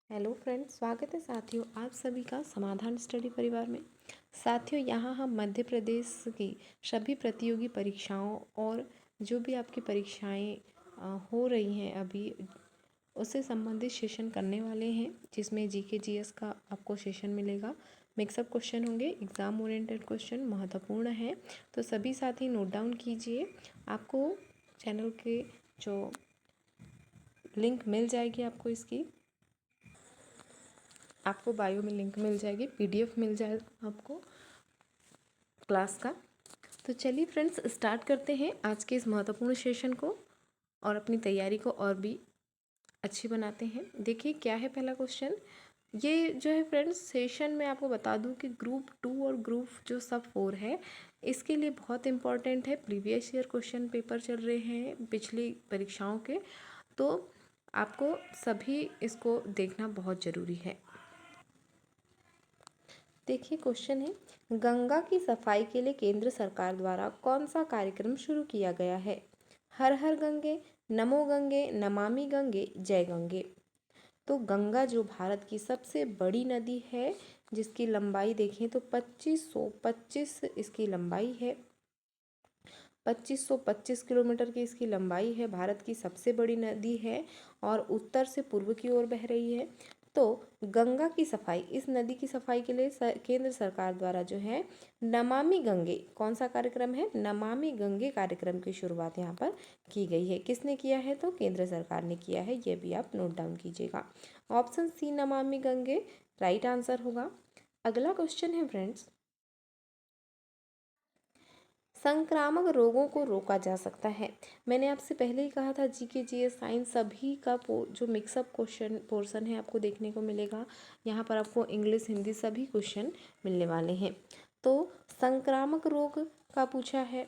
Hello friends, स्वागत है साथियों आप सभी का समाधान स्टडी परिवार में। साथियों, यहाँ हम मध्य प्रदेश की सभी प्रतियोगी परीक्षाओं और जो भी आपकी परीक्षाएं हो रही हैं अभी, उससे संबंधित सेशन करने वाले हैं, जिसमें जीके जीएस का आपको सेशन मिलेगा। मिक्सअप क्वेश्चन होंगे, एग्ज़ाम ओरिएंटेड क्वेश्चन महत्वपूर्ण है, तो सभी साथी नोट डाउन कीजिए। आपको चैनल के जो लिंक मिल जाएगी, आपको बायो में लिंक मिल जाएगी, पीडीएफ मिल जाएगा आपको क्लास का। तो चलिए फ्रेंड्स, स्टार्ट करते हैं आज के इस महत्वपूर्ण सेशन को और अपनी तैयारी को और भी अच्छी बनाते हैं। देखिए क्या है पहला क्वेश्चन। ये जो है फ्रेंड्स, सेशन में आपको बता दूं कि ग्रुप 2 और ग्रुप जो सब 4 है, इसके लिए बहुत इंपॉर्टेंट है। प्रीवियस ईयर क्वेश्चन पेपर चल रहे हैं पिछली परीक्षाओं के, तो आपको सभी इसको देखना बहुत ज़रूरी है। देखिए क्वेश्चन है, गंगा की सफाई के लिए केंद्र सरकार द्वारा कौन सा कार्यक्रम शुरू किया गया है? हर हर गंगे, नमो गंगे, नमामि गंगे, जय गंगे। तो गंगा जो भारत की सबसे बड़ी नदी है, जिसकी लंबाई देखें तो 2525 इसकी लंबाई है। 2525 किलोमीटर की इसकी लंबाई है, भारत की सबसे बड़ी नदी है और उत्तर से पूर्व की ओर बह रही है। तो गंगा की सफाई, इस नदी की सफाई के लिए केंद्र सरकार द्वारा जो है नमामि गंगे, कौन सा कार्यक्रम है? नमामि गंगे कार्यक्रम की शुरुआत यहाँ पर की गई है। किसने किया है? तो केंद्र सरकार ने किया है, ये भी आप नोट डाउन कीजिएगा। Option C Namami Gange right answer होगा। अगला क्वेश्चन है फ्रेंड्स, संक्रामक रोगों को रोका जा सकता है। मैंने आपसे पहले ही कहा था जीके जीएस साइंस सभी का जो मिक्सअप क्वेश्चन पोर्शन है आपको देखने को मिलेगा। यहाँ पर आपको इंग्लिश हिंदी सभी क्वेश्चन मिलने वाले हैं। तो संक्रामक रोग का पूछा है,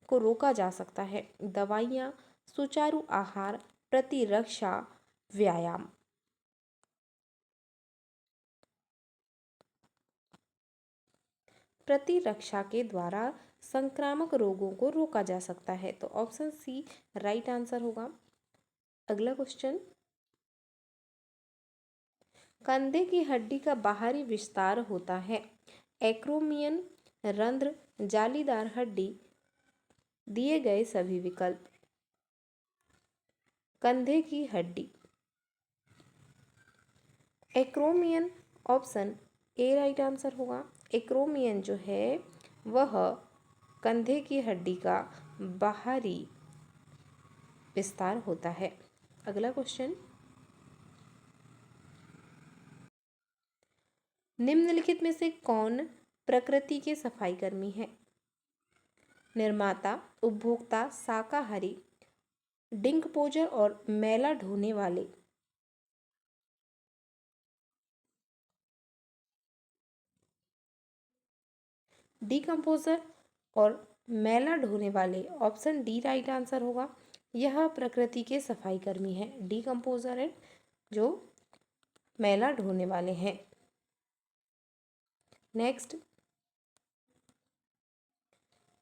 को रोका जा सकता है। दवाइयाँ, सुचारू आहार, प्रतिरक्षा, व्यायाम। प्रतिरक्षा के द्वारा संक्रामक रोगों को रोका जा सकता है, तो ऑप्शन सी राइट आंसर होगा। अगला क्वेश्चन, कंधे की हड्डी का बाहरी विस्तार होता है। एक्रोमियन, रंध्र, जालीदार हड्डी। दिए गए सभी विकल्प। कंधे की हड्डी, acromion, option A right answer होगा। एक्रोमियन जो है वह कंधे की हड्डी का बाहरी विस्तार होता है। अगला क्वेश्चन, निम्नलिखित में से कौन प्रकृति के सफाई कर्मी है? निर्माता, उपभोक्ता, शाकाहारी, डिकम्पोजर और मैला ढोने वाले। डिकम्पोजर और मैला ढोने वाले, ऑप्शन डी राइट आंसर होगा। यह प्रकृति के सफाई कर्मी है, डिकम्पोजर है जो मैला ढोने वाले हैं। नेक्स्ट,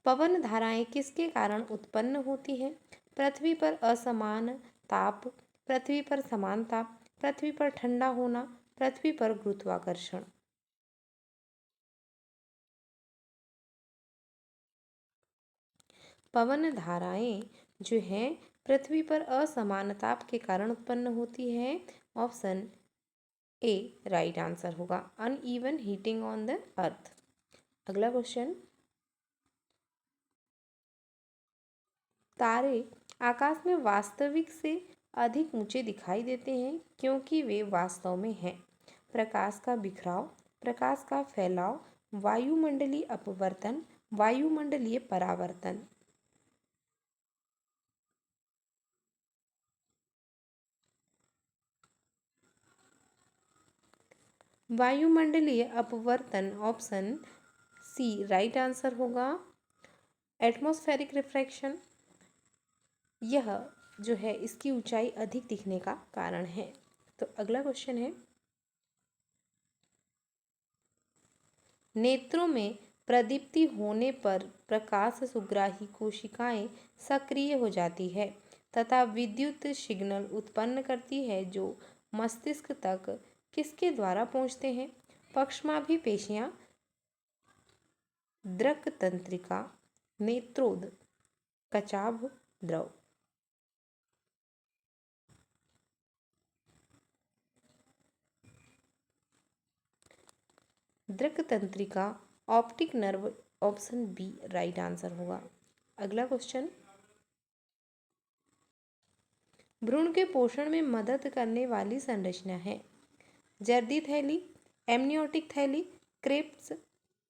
पवन धाराएं किसके कारण उत्पन्न होती हैं? पृथ्वी पर असमान ताप, पृथ्वी पर समान ताप, पृथ्वी पर ठंडा होना, पृथ्वी पर गुरुत्वाकर्षण। पवन धाराएं जो हैं पृथ्वी पर असमान ताप के कारण उत्पन्न होती है। ऑप्शन ए राइट आंसर होगा, uneven heating on the earth. अगला क्वेश्चन, तारे आकाश में वास्तविक से अधिक ऊंचे दिखाई देते हैं क्योंकि वे वास्तव में हैं। प्रकाश का बिखराव, प्रकाश का फैलाव, वायुमंडलीय अपवर्तन, वायुमंडलीय परावर्तन। वायुमंडलीय अपवर्तन, ऑप्शन सी राइट आंसर होगा। एटमॉस्फेरिक रिफ्रैक्शन, यह जो है इसकी ऊंचाई अधिक दिखने का कारण है। तो अगला क्वेश्चन है, नेत्रों में प्रदीप्ति होने पर प्रकाश सुग्राही कोशिकाएं सक्रिय हो जाती है तथा विद्युत सिग्नल उत्पन्न करती है जो मस्तिष्क तक किसके द्वारा पहुंचते हैं? पक्षमाभी पेशियां, दृक तंत्रिका, नेत्रोद, कचाभ, द्रव। दृक तंत्रिका, optic nerve, option B right answer होगा। अगला क्वेश्चन, भ्रूण के पोषण में मदद करने वाली संरचना है? जर्दी थैली, एमनियोटिक थैली, क्रेब्स,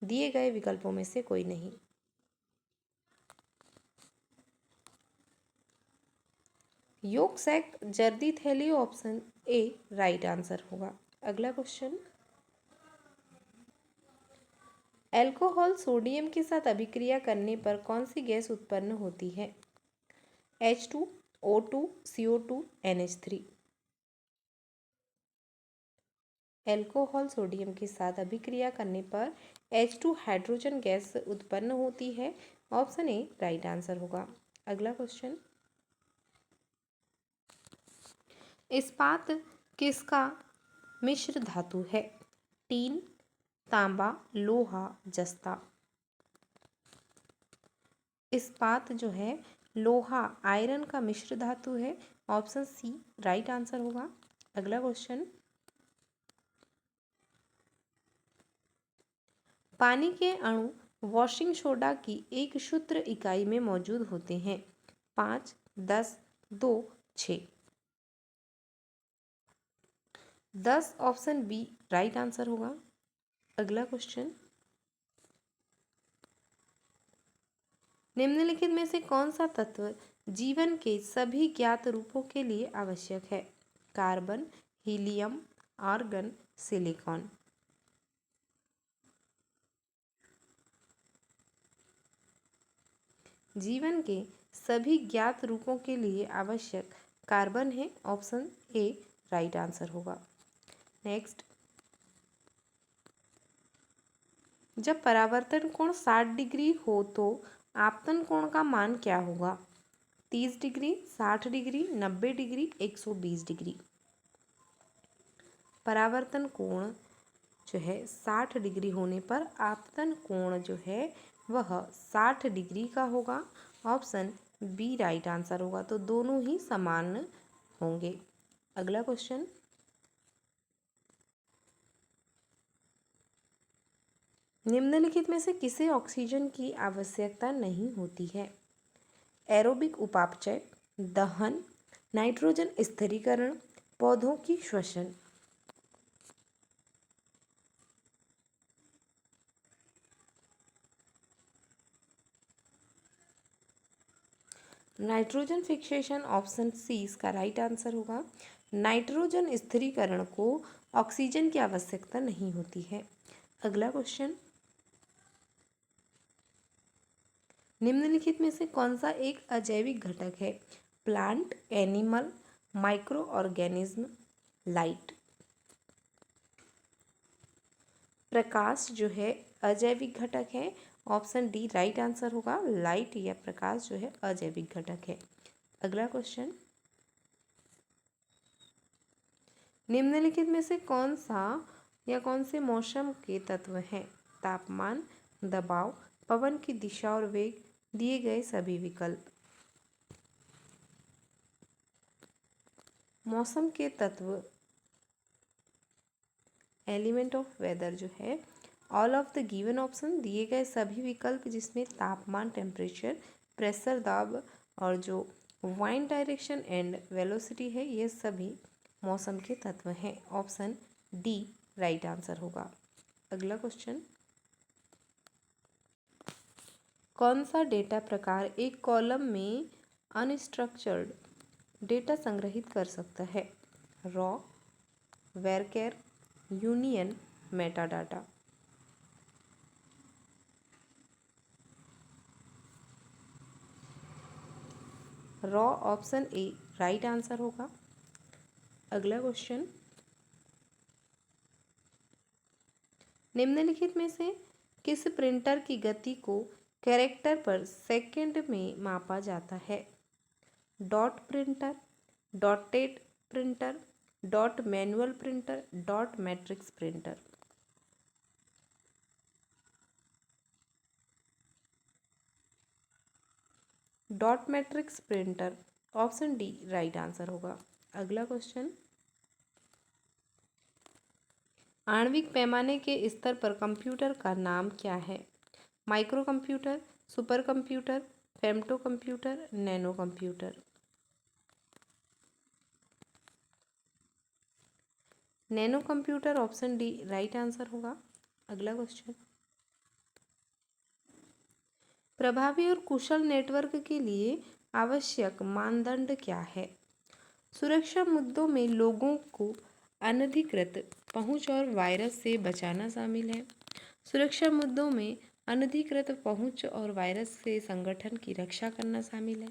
दिए गए विकल्पों में से कोई नहीं। योग सैक, जर्दी थैली, ऑप्शन ए राइट आंसर होगा। अगला क्वेश्चन, अल्कोहल सोडियम के साथ अभिक्रिया करने पर कौन सी गैस उत्पन्न होती है? H2, O2, CO2, NH3। Alcohol sodium के साथ अभिक्रिया करने पर H2 हाइड्रोजन गैस उत्पन्न होती है, ऑप्शन ए राइट आंसर होगा। अगला क्वेश्चन, इस्पात किसका मिश्र धातु है? टीन, तांबा, लोहा, जस्ता। इस्पात जो है लोहा आयरन का मिश्र धातु है, ऑप्शन सी राइट आंसर होगा। अगला क्वेश्चन, पानी के अणु वॉशिंग सोडा की एक क्षुद्र इकाई में मौजूद होते हैं? 5, 10, 2, 6। 10 ऑप्शन बी राइट आंसर होगा। अगला क्वेश्चन, निम्नलिखित में से कौन सा तत्व जीवन के सभी ज्ञात रूपों के लिए आवश्यक है? Carbon, helium, argon, silicon. जीवन के सभी ज्ञात रूपों के लिए आवश्यक कार्बन है, ऑप्शन ए राइट आंसर होगा। नेक्स्ट, जब परावर्तन कोण 60 डिग्री हो तो आपतन कोण का मान क्या होगा? 30 डिग्री, 60 डिग्री, 90 डिग्री, 120 डिग्री। परावर्तन कोण जो है 60 डिग्री होने पर आपतन कोण जो है वह 60 डिग्री का होगा, ऑप्शन बी राइट आंसर होगा। तो दोनों ही समान होंगे। अगला क्वेश्चन, निम्नलिखित में से किसे ऑक्सीजन की आवश्यकता नहीं होती है? एरोबिक उपापचय, दहन, नाइट्रोजन स्थिरीकरण, पौधों की श्वसन। नाइट्रोजन फिक्सेशन, ऑप्शन सी इसका राइट आंसर होगा। नाइट्रोजन स्थिरीकरण को ऑक्सीजन की आवश्यकता नहीं होती है। अगला क्वेश्चन, निम्नलिखित में से कौन सा एक अजैविक घटक है? Plant, animal, micro organism, light. प्रकाश जो है अजैविक घटक है, ऑप्शन डी राइट आंसर होगा। लाइट या प्रकाश जो है अजैविक घटक है। अगला क्वेश्चन, निम्नलिखित में से कौन सा या कौन से मौसम के तत्व हैं? तापमान, दबाव, पवन की दिशा और वेग, दिए गए सभी विकल्प। मौसम के तत्व एलिमेंट ऑफ वेदर जो है all of the given option, दिए गए सभी विकल्प जिसमें तापमान, टेम्परेचर, प्रेशर, दाब और जो वाइंड डायरेक्शन एंड वेलोसिटी है, ये सभी मौसम के तत्व हैं, ऑप्शन डी राइट आंसर होगा। अगला क्वेश्चन, कौन सा डेटा प्रकार एक कॉलम में अनस्ट्रक्चर्ड डेटा संग्रहित कर सकता है? रॉ, वेरकेर, union, metadata. Raw option A right answer होगा। अगला क्वेश्चन, निम्नलिखित में से किस प्रिंटर की गति को कैरेक्टर पर सेकंड में मापा जाता है? Dot printer, dotted printer, dot manual printer, dot matrix printer. Dot matrix printer, option D right answer होगा। अगला क्वेश्चन, आणविक पैमाने के स्तर पर कंप्यूटर का नाम क्या है? Micro computer, super computer, femto computer, nano computer. Nano computer, option D right answer होगा। अगला क्वेश्चन, प्रभावी और कुशल नेटवर्क के लिए आवश्यक मानदंड क्या है? सुरक्षा मुद्दों में लोगों को अनधिकृत पहुंच और वायरस से बचाना शामिल है। सुरक्षा मुद्दों में अनधिकृत पहुंच और वायरस से संगठन की रक्षा करना शामिल है।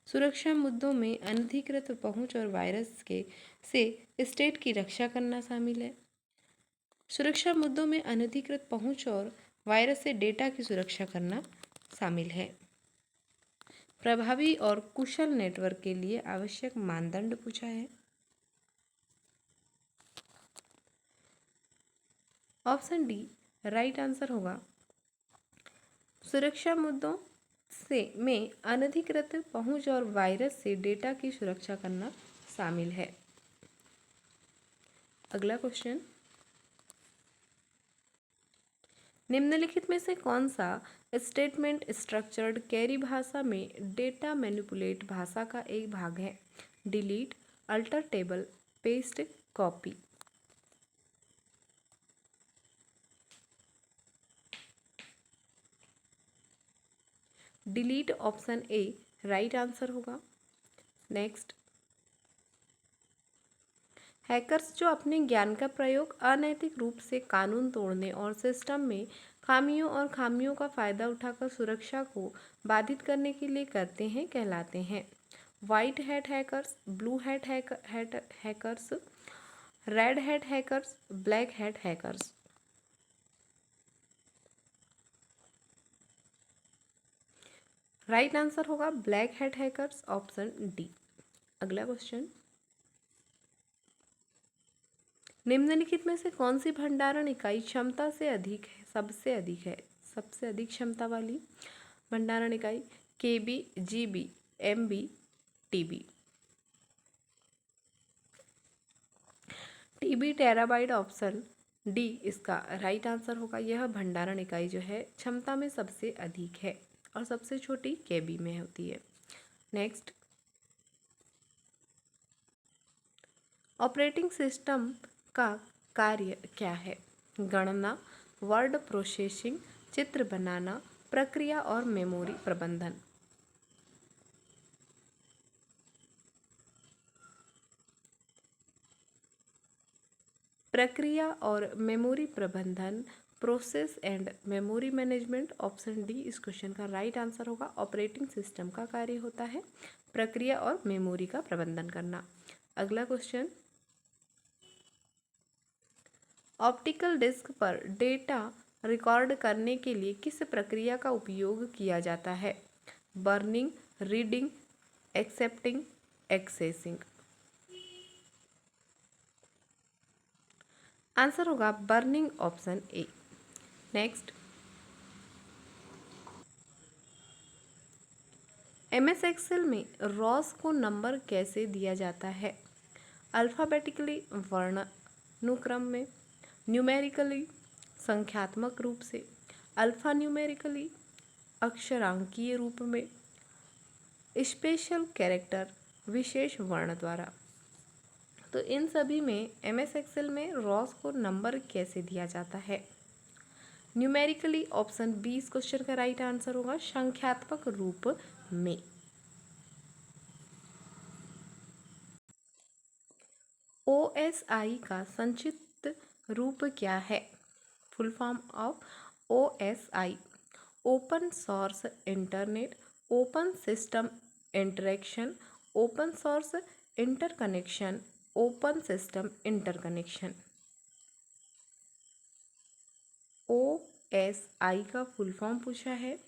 सुरक्षा मुद्दों में अनधिकृत पहुंच और वायरस के से स्टेट की रक्षा करना शामिल है। सुरक्षा मुद्दों में अनधिकृत पहुंच और वायरस से डेटा की सुरक्षा करना शामिल है। प्रभावी और कुशल नेटवर्क के लिए आवश्यक मानदंड पूछा है। ऑप्शन डी राइट आंसर होगा। सुरक्षा मुद्दों से में अनधिकृत पहुंच और वायरस से डेटा की सुरक्षा करना शामिल है। अगला क्वेश्चन, निम्नलिखित में से कौन सा स्टेटमेंट स्ट्रक्चर्ड क्वेरी भाषा में डेटा मैनिपुलेट भाषा का एक भाग है? Delete, alter table, paste, copy. Delete, option A right answer होगा। नेक्स्ट, हैकर्स जो अपने ज्ञान का प्रयोग अनैतिक रूप से कानून तोड़ने और सिस्टम में खामियों का फायदा उठाकर सुरक्षा को बाधित करने के लिए करते हैं कहलाते हैं white hat hackers, blue hat hackers, red hat hackers, black hat hackers. Right answer होगा black hat hackers, option D. अगला क्वेश्चन, निम्नलिखित में से कौन सी भंडारण इकाई क्षमता से अधिक है, सबसे अधिक क्षमता वाली भंडारण इकाई? KB, GB, MB, TB. TB terabyte, option D इसका राइट आंसर होगा। यह भंडारण इकाई जो है क्षमता में सबसे अधिक है और सबसे छोटी केबी में होती है। नेक्स्ट, ऑपरेटिंग सिस्टम का कार्य क्या है? गणना, वर्ड प्रोसेसिंग, चित्र बनाना, प्रक्रिया और मेमोरी प्रबंधन। प्रक्रिया और मेमोरी प्रबंधन, process and memory management, option D इस क्वेश्चन का राइट आंसर होगा। ऑपरेटिंग सिस्टम का कार्य होता है प्रक्रिया और मेमोरी का प्रबंधन करना। अगला क्वेश्चन, ऑप्टिकल डिस्क पर डेटा रिकॉर्ड करने के लिए किस प्रक्रिया का उपयोग किया जाता है? Burning, reading, accepting, accessing. Answer होगा burning, option A. Next, MS Excel में रॉस को नंबर कैसे दिया जाता है? अल्फ़ाबेटिकली, वर्णानुक्रम में, न्यूमेरिकली संख्यात्मक रूप से, अल्फ़ा न्यूमेरिकली अक्षरांकीय रूप में, स्पेशल कैरेक्टर विशेष वर्ण द्वारा। तो इन सभी में एमएस एक्सेल में रॉस को नंबर कैसे दिया जाता है? न्यूमेरिकली, ऑप्शन बी इस क्वेश्चन का राइट आंसर होगा, संख्यात्मक रूप में। ओएसआई का संक्षिप्त रूप क्या है? Full form of OSI, open source internet, open system interaction, open source interconnection, open system interconnection. OSI का फुल फॉर्म पूछा है,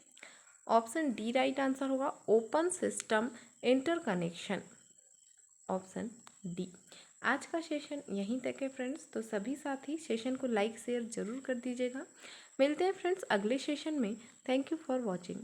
ऑप्शन डी राइट आंसर होगा, open system interconnection, option D. आज का सेशन यहीं तक है फ्रेंड्स। तो सभी साथी सेशन को लाइक शेयर ज़रूर कर दीजिएगा। मिलते हैं फ्रेंड्स अगले सेशन में। Thank you for watching.